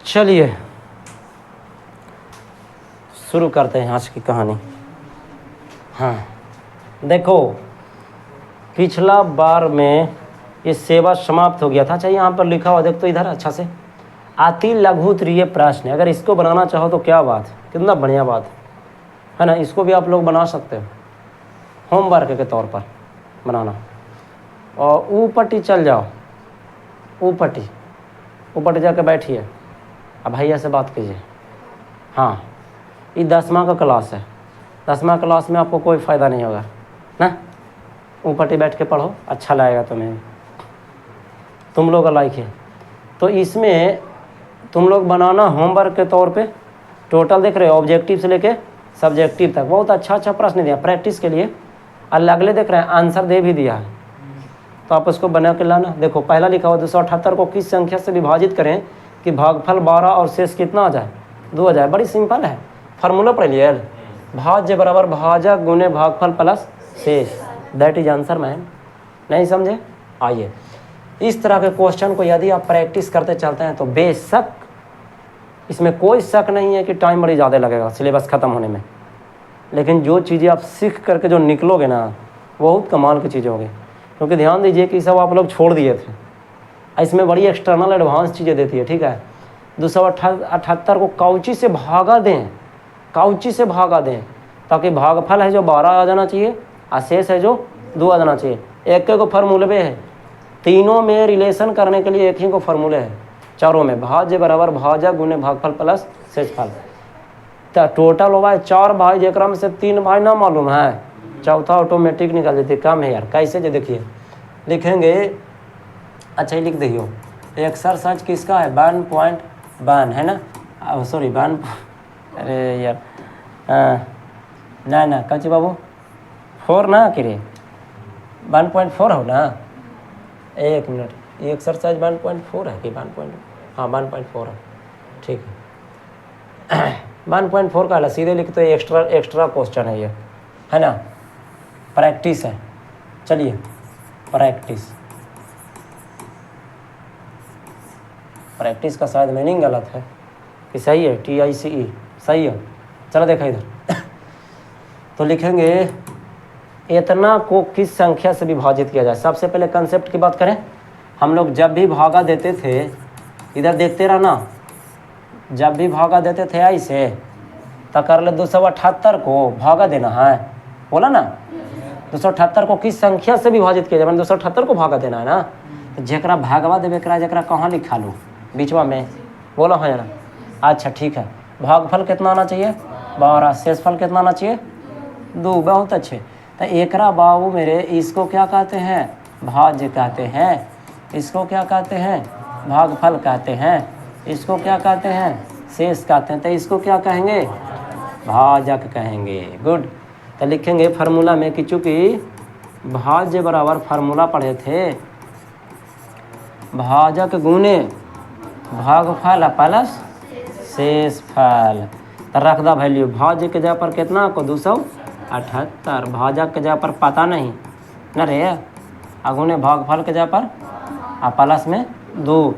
चलिए शुरू करते हैं आज की कहानी। हाँ देखो, पिछला बार में ये सेवा समाप्त हो गया था। अच्छा यहाँ पर लिखा हुआ देख तो इधर अच्छा से, अति लघु त्रिय प्रश्न। अगर इसको बनाना चाहो तो क्या बात, कितना बढ़िया बात है ना। इसको भी आप लोग बना सकते हो होमवर्क के तौर पर बनाना। और ऊपटी चल जाओ, ऊपटी जाके बैठिए, अब भैया से बात कीजिए। हाँ ये 10वां का क्लास है, 10वां क्लास में आपको कोई फ़ायदा नहीं होगा ना। ऊपटी बैठ के पढ़ो, अच्छा लगेगा तुम्हें, तुम लोग लाइक है। तो इसमें तुम लोग बनाना होमवर्क के तौर पे। टोटल देख रहे हो, ऑब्जेक्टिव से लेके सब्जेक्टिव तक बहुत अच्छा प्रश्न दिया प्रैक्टिस के लिए। और अगले देख रहे हैं आंसर दे भी दिया है, तो आप उसको बना के लाना। देखो पहला लिखा हुआ 278 को किस संख्या से विभाजित करें कि भागफल 12 और शेष कितना आ जाए, 2 आ जाए। बड़ी सिंपल है, फार्मूला पढ़ लिए। भाज्य बराबर भाजक गुने भागफल प्लस शेष, दैट इज आंसर मैन। नहीं समझे? आइए, इस तरह के क्वेश्चन को यदि आप प्रैक्टिस करते चलते हैं तो बेशक इसमें कोई शक नहीं है कि टाइम बड़ी ज़्यादा लगेगा सिलेबस ख़त्म होने में, लेकिन जो चीज़ें आप सीख करके जो निकलोगे ना, बहुत कमाल की चीज़ें होगी। क्योंकि ध्यान दीजिए कि सब आप लोग छोड़ दिए थे, इसमें बड़ी एक्सटर्नल एडवांस चीज़ें देती है। ठीक है, 278 को काउची से भागा दें, ताकि भागफल है जो 12 आ जाना चाहिए और शेष है जो 2 आ जाना चाहिए। एक को फार्मूले में है, तीनों में रिलेशन करने के लिए एक ही को फार्मूले है। चारों में भाज्य बराबर भाजक गुने भागफल प्लस शेषफल। तो टोटल होगा 4 भाई, जेकरा में से 3 भाई ना मालूम है, चौथा ऑटोमेटिक निकल जाती। कम है यार, कैसे? जो देखिए लिखेंगे, अच्छा ही लिख दियो। एक्सरसाइज किसका है? 1.1 है ना, सॉरी 1, अरे यार ना कच्चे बाबू 4 ना कि रे 1.4 हो ना। एक मिनट, ये एक्सरसाइज 1.4 है कि 1. हाँ 1.4 है, ठीक है। 1.4 का सीधे लिखते हैं, एक्स्ट्रा क्वेश्चन है ये, है ना, प्रैक्टिस है। चलिए प्रैक्टिस का शायद मीनिंग गलत है कि सही है, TICE सही है। चलो देखा इधर। तो लिखेंगे इतना को किस संख्या से विभाजित किया जाए। सबसे पहले कंसेप्ट की बात करें, हम लोग जब भी भागा देते थे, इधर देखते रहना, जब भी भागा देते थे ऐसे, तो कर ले 278 को भागा देना है, बोला ना। 278 को किस संख्या से विभाजित किया जाए, मैंने 278 को भागा देना है ना। तो जकरा भागवा देवे करा, जकरा कहाँ लिखा लो बीचवा में, बोला है ना। अच्छा ठीक है, भागफल कितना आना चाहिए? 12। शेषफल कितना आना चाहिए? 2। बहुत अच्छे। तो एकरा बाबू मेरे, इसको क्या कहते हैं? भाज्य कहते हैं। इसको क्या कहते हैं? भागफल कहते हैं। इसको क्या कहते हैं? शेष कहते हैं। तो इसको क्या कहेंगे? भाजक कहेंगे। गुड। तो लिखेंगे फार्मूला में कि चूँकि भाज्य बराबर फार्मूला पढ़े थे, भाजक गुने भागफल प्लस शेषफल। तो रख दा वैल्यू, भाज्य के जगह पर कितना को 278, भाजक के जगह पर पता नहीं न रे, अगुने भागफल के जगह पर आ प्लस में 2।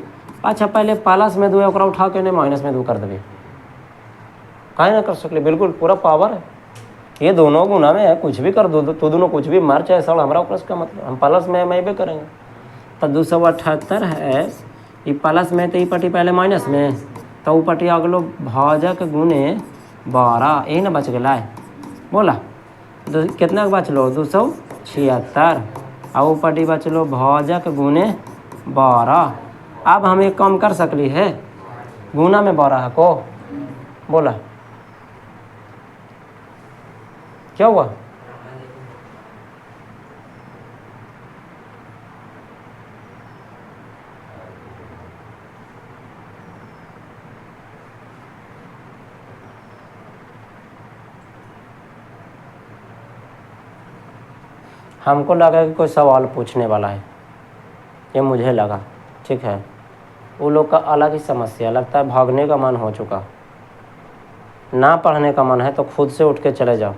अच्छा पहले प्लस में 2 है, ओकरा उठा के नहीं माइनस में 2 कर देवे, काहे ना कर सकले, बिल्कुल पूरा पावर है। ये दोनों गुना में है, कुछ भी कर दो तो दोनों कुछ भी मार, चाहे सड़ हमारा प्लस का मतलब, हम प्लस में मैं भी करेंगे। तो 278 है, ये प्लस में, तो ये पट्टी पहले माइनस में, तो वो पट्टी अगलो भाजक गुने 12, यही ना बच गया है, बोला। तो कितना बचलो? 276। और वो पट्टी बचलो भाजक गुने 12। अब हम एक कम कर सकली है, गुना में 12 को, बोला क्या हुआ? हमको लगा कि कोई सवाल पूछने वाला है, ये मुझे लगा। ठीक है, वो लोग का अलग ही समस्या, लगता है भागने का मन हो चुका, ना पढ़ने का मन है तो खुद से उठ के चले जाओ,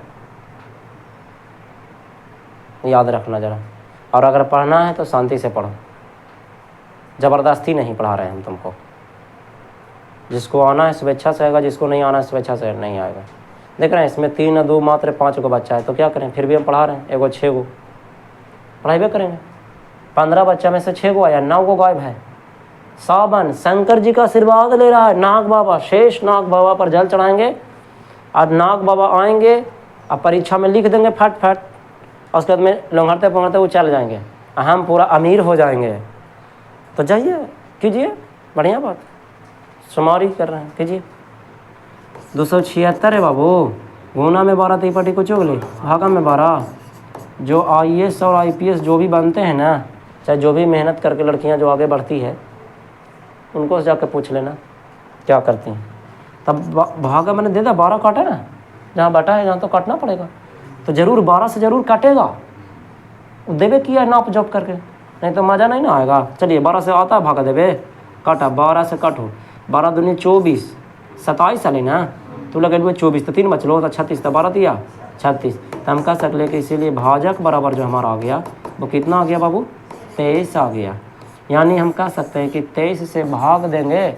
याद रखना ज़रा। और अगर पढ़ना है तो शांति से पढ़ो, ज़बरदस्ती नहीं पढ़ा रहे हैं हम तुमको। जिसको आना है स्वेच्छा से आएगा, जिसको नहीं आना है स्वेच्छा से नहीं आएगा। देख रहे हैं इसमें 3 2 मात्र 5 को बच्चा है, तो क्या करें, फिर भी हम पढ़ा रहे हैं। एगो 6 गो पढ़ाई करेंगे। 15 बच्चा में से 6 गो आया, 9 गो गायब है। सावन शंकर जी का आशीर्वाद ले रहा है। नाग बाबा, शेष नाग बाबा पर जल चढ़ाएंगे। आज नाग बाबा आएंगे, अब परीक्षा में लिख देंगे फट फट, और उसके बाद में लोंघरते पोंघरते वो चल जाएंगे, हम पूरा अमीर हो जाएंगे। तो जाइए कीजिए, बढ़िया बात, शुमारी कर रहे हैं, कीजिए। 276 है बाबू। गुना में 12, तीपटी को चुगली, भागा में 12। जो IAS और IPS जो भी बनते हैं ना, चाहे जो भी मेहनत करके लड़कियां जो आगे बढ़ती है, उनको जाकर पूछ लेना क्या करती हैं। तब भागा मैंने दे दा, 12 काटा ना, जहाँ बटा है जहाँ तो काटना पड़ेगा, तो ज़रूर 12 से ज़रूर काटेगा। देवे किया नाप जोप करके, नहीं तो मज़ा नहीं ना आएगा। चलिए 12 से आता है भागा देवे, काटा 12 से काटो, 12 दूनी 24, 27 साली ना, तो लगे 24, तो 3 बच लो, तो 36, तो 12 दिया 36। तो हम कह सकते कि इसीलिए भाजक बराबर जो हमारा आ गया वो कितना आ गया बाबू, 23 आ गया। यानी हम कह सकते हैं कि 23 से भाग देंगे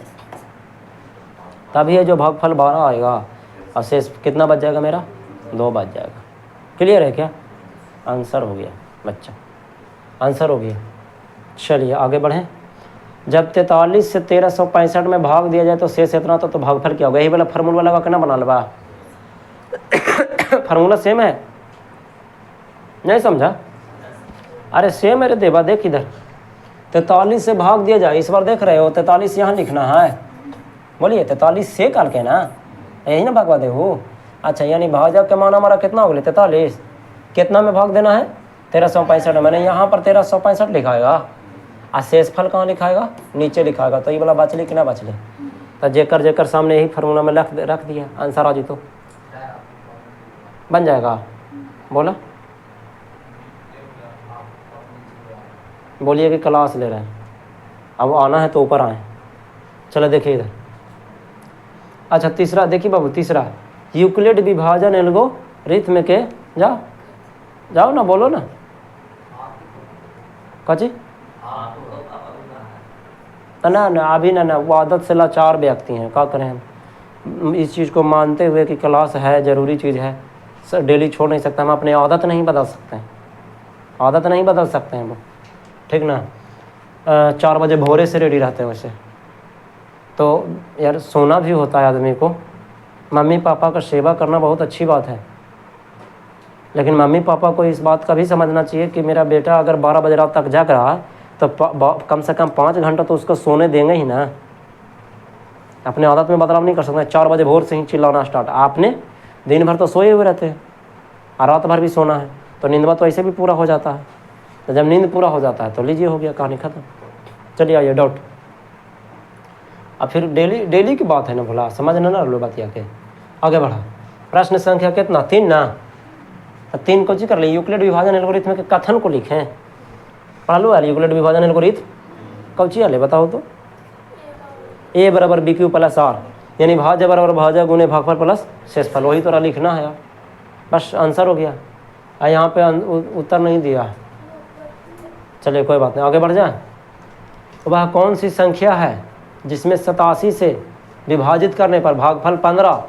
तभी ये जो भागफल 12 आएगा, और शेष कितना बच जाएगा मेरा, 2 बच जाएगा। क्लियर है क्या? आंसर हो गया बच्चा, आंसर हो गया। चलिए आगे बढ़ें। जब 43 से 1365 में भाग दिया जाए तो शेष इतना, तो भागफल क्या होगा? यही वाला फार्मूला लगा के ना बना लेवा। फार्मूला सेम है, नहीं समझा? अरे सेम है रे देवा, देख इधर 43 से भाग दिया जाए, इस बार देख रहे हो 43 यहाँ लिखना है, बोलिए 43 से काल के ना, यही ना भागवा दे हो। अच्छा, यानी भाजक के मान हमारा कितना हो गया 43, कितना में भाग देना है 1365। मैंने यहाँ पर 1365 लिखाएगा, और शेषफल कहाँ लिखाएगा, नीचे लिखाएगा। तो ये वाला बचली कि ना बचली, तो जेकर जेकर सामने यही फार्मूला में रख दिया, आंसर आ जी तो बन जाएगा। बोला, बोलिए कि क्लास ले रहे हैं, अब आना है तो ऊपर आए। चलो देखिए इधर। अच्छा तीसरा देखिए बाबू, तीसरा यूक्लिड विभाजन एल्गोरिथम के, जाओ ना, बोलो ना काची ना अभी ना, वो आदत से लाचार व्यक्ति हैं, क्या करें हम इस चीज़ को मानते हुए कि क्लास है, ज़रूरी चीज़ है, सर डेली छोड़ नहीं सकते हम, अपने आदत नहीं बदल सकते हैं, आदत नहीं बदल सकते हैं वो, ठीक ना। 4 बजे भोरे से रेडी रहते हैं वैसे तो यार, सोना भी होता है आदमी को। मम्मी पापा का सेवा करना बहुत अच्छी बात है, लेकिन मम्मी पापा को इस बात का भी समझना चाहिए कि मेरा बेटा अगर 12 बजे रात तक जाग रहा है तो कम से कम 5 घंटा तो उसको सोने देंगे ही ना। अपने आदत में बदलाव नहीं कर सकते। 4 बजे भोर से ही चिल्लाना स्टार्ट, आपने दिन भर तो सोए हुए रहते हैं और रात भर भी सोना है, तो नींदवा तो ऐसे भी पूरा हो जाता है। तो जब नींद पूरा हो जाता है तो लीजिए हो गया, कहानी खत्म। चलिए आइए डाउट। अब फिर डेली की बात है ना, भला समझना ना लो बात के आगे बढ़ा। प्रश्न संख्या कितना, 3 ना, 3 को जी कर ले। यूक्लिड विभाजन एल्गोरिथम के कथन को लिखें, पढ़ा लो यार। यूक्लिड विभाजन एल्गोरिथम कौची वाले बताओ तो। A बराबर BQ प्लस R, यानी भाज्य बराबर भाज्य गुने भागफल प्लस शेषफल, वही तो लिखना है यार, बस आंसर हो गया। यहाँ पे उत्तर नहीं दिया, चलिए कोई बात नहीं, आगे बढ़ जाए। तो वह कौन सी संख्या है जिसमें 87 से विभाजित करने पर भागफल 15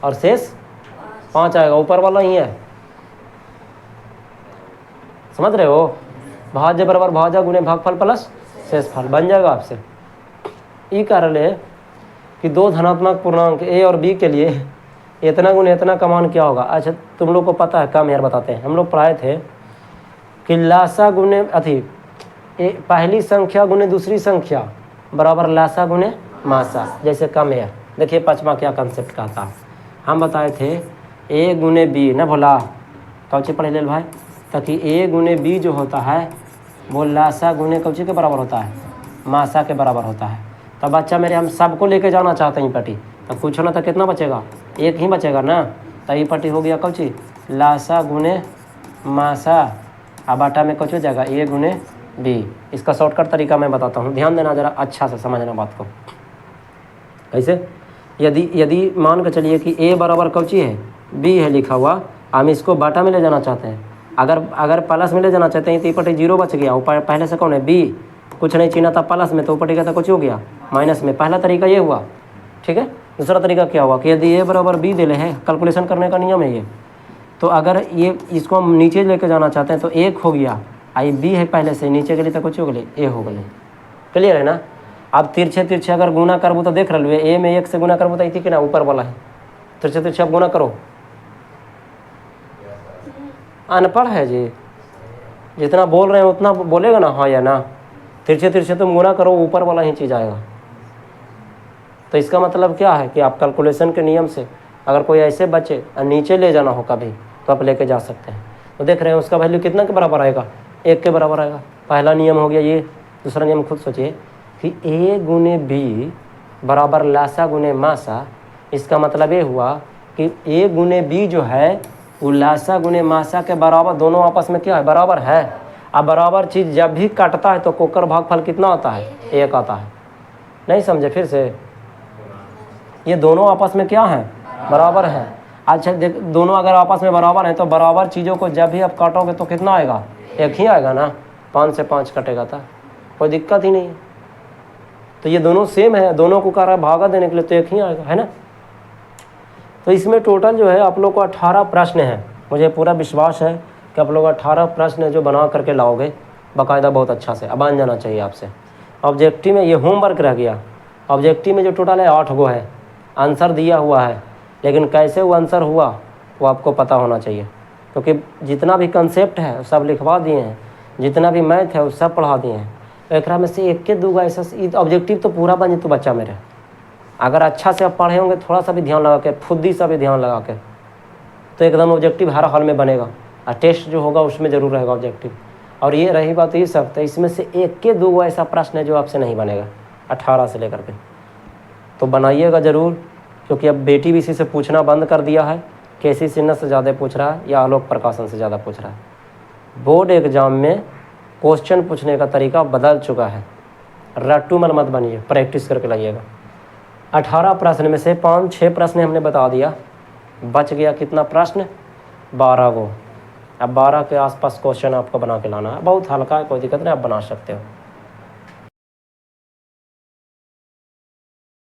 और शेष 5 आएगा? ऊपर वाला ही है, समझ रहे हो? भाज्य बराबर भाज्य गुने भागफल प्लस शेषफल बन जाएगा आपसे। ये कारण है कि 2 धनात्मक पूर्णांक A और B के लिए इतना गुने इतना का मान क्या होगा? अच्छा तुम लोग को पता है, कम यार बताते हैं। हम लोग पढ़ाए थे कि लासा गुने पहली संख्या गुने दूसरी संख्या बराबर लासा गुने मासा, जैसे कम यार। देखिए 5वां क्या कंसेप्ट कहता है, हम बताए थे A गुने B ना भोला, कौची पढ़े ले भाई, ताकि A गुने B जो होता है वो लासा गुने कौची के बराबर होता है, मासा के बराबर होता है। तब बच्चा मेरे हम सबको लेके जाना चाहते हैं पट्टी, तब पूछो ना तो कितना बचेगा, 1 ही बचेगा ना। तो ये पट्टी हो गया कौची, लासा गुने मासा, अब बाटा में कुछ हो जाएगा A गुने B। इसका शॉर्टकट तरीका मैं बताता हूँ, ध्यान देना जरा, अच्छा से समझना बात को। कैसे, यदि मान के चलिए कि A बराबर कौची है, B है लिखा हुआ, हम इसको बाटा में ले जाना चाहते हैं। अगर प्लस में ले जाना चाहते हैं तो ये पट्टी 0 बच गया, ऊपर पहले से कौन है B, कुछ नहीं चीना था प्लस में, तो ऊपर का तो कुछ हो गया माइनस में। पहला तरीका ये हुआ। ठीक है। दूसरा तरीका क्या हुआ कि यदि ए बराबर बी दे ले है, कैलकुलेशन करने का नियम है ये, तो अगर ये इसको हम नीचे लेके जाना चाहते हैं तो एक हो गया, आई बी है पहले से, नीचे के लिए तो कुछ हो गए ए हो गए। क्लियर है ना। अब तिरछे तिरछे अगर गुना करबू तो देख रहे ए में 1 से गुना करबू तो कि ना ऊपर वाला है, तिरछे तिरछे अब गुना करो। अनपढ़ है जी, जितना बोल रहे हैं उतना बोलेगा ना हाँ या ना। तिरछे तिरछे तुम गुना करो, ऊपर वाला ही चीज़ आएगा। तो इसका मतलब क्या है कि आप कैलकुलेशन के नियम से अगर कोई ऐसे बच्चे नीचे ले जाना हो कभी तो आप लेके जा सकते हैं। तो देख रहे हैं उसका वैल्यू कितना के बराबर आएगा, 1 के बराबर आएगा। पहला नियम हो गया ये। दूसरा नियम खुद सोचिए कि ए गुने बी बराबर लासा गुने मासा। इसका मतलब ये हुआ कि ए गुने बी जो है वो लासा गुने मासा के बराबर, दोनों आपस में क्या है, बराबर है। अब बराबर चीज़ जब भी काटता है तो कोकर भागफल कितना आता है, 1 आता है। नहीं समझे फिर से, ये दोनों आपस में क्या है, बराबर है। अच्छा देख, दोनों अगर आपस में बराबर हैं तो बराबर चीज़ों को जब भी आप काटोगे तो कितना आएगा, 1 ही आएगा ना। 5 से 5 कटेगा था, कोई दिक्कत ही नहीं है। तो ये दोनों सेम है, दोनों को कार्य भागा देने के लिए तो 1 ही आएगा, है ना। तो इसमें टोटल जो है आप लोग को 18 प्रश्न हैं। मुझे पूरा विश्वास है कि आप लोग 18 प्रश्न जो बना करके लाओगे बाकायदा बहुत अच्छा से। अब बन जाना चाहिए आपसे। ऑब्जेक्टिव में ये होमवर्क रह गया। ऑब्जेक्टिव में जो टोटल है 8 गो है, आंसर दिया हुआ है, लेकिन कैसे वो आंसर हुआ वो आपको पता होना चाहिए, क्योंकि जितना भी कंसेप्ट है सब लिखवा दिए हैं, जितना भी मैथ है वो सब पढ़ा दिए हैं। तो एक में से 1 के 2 ऐसा ऑब्जेक्टिव तो पूरा बन तो बच्चा मेरे, अगर अच्छा से आप पढ़े होंगे, थोड़ा सा भी ध्यान लगा के, फुद्दी सा भी ध्यान लगा के, तो एकदम ऑब्जेक्टिव हर हाल में बनेगा। और टेस्ट जो होगा उसमें ज़रूर रहेगा ऑब्जेक्टिव। और ये रही बात ये सब, तो इसमें से 1 के 2 ऐसा प्रश्न है जो आपसे नहीं बनेगा 18 से लेकर के। तो बनाइएगा ज़रूर, क्योंकि अब बेटी भी इसी से पूछना बंद कर दिया है। केसी सिन्हा से ज़्यादा पूछ रहा है या आलोक प्रकाशन से ज़्यादा पूछ रहा है। बोर्ड एग्जाम में क्वेश्चन पूछने का तरीका बदल चुका है। रट्टू मन मत बनिए, प्रैक्टिस करके लाइएगा। 18 प्रश्न में से 5-6 प्रश्न हमने बता दिया, बच गया कितना प्रश्न, 12 गो। अब 12 के आसपास क्वेश्चन आपको बना के लाना है। बहुत हल्का है, कोई दिक्कत नहीं, आप बना सकते हो।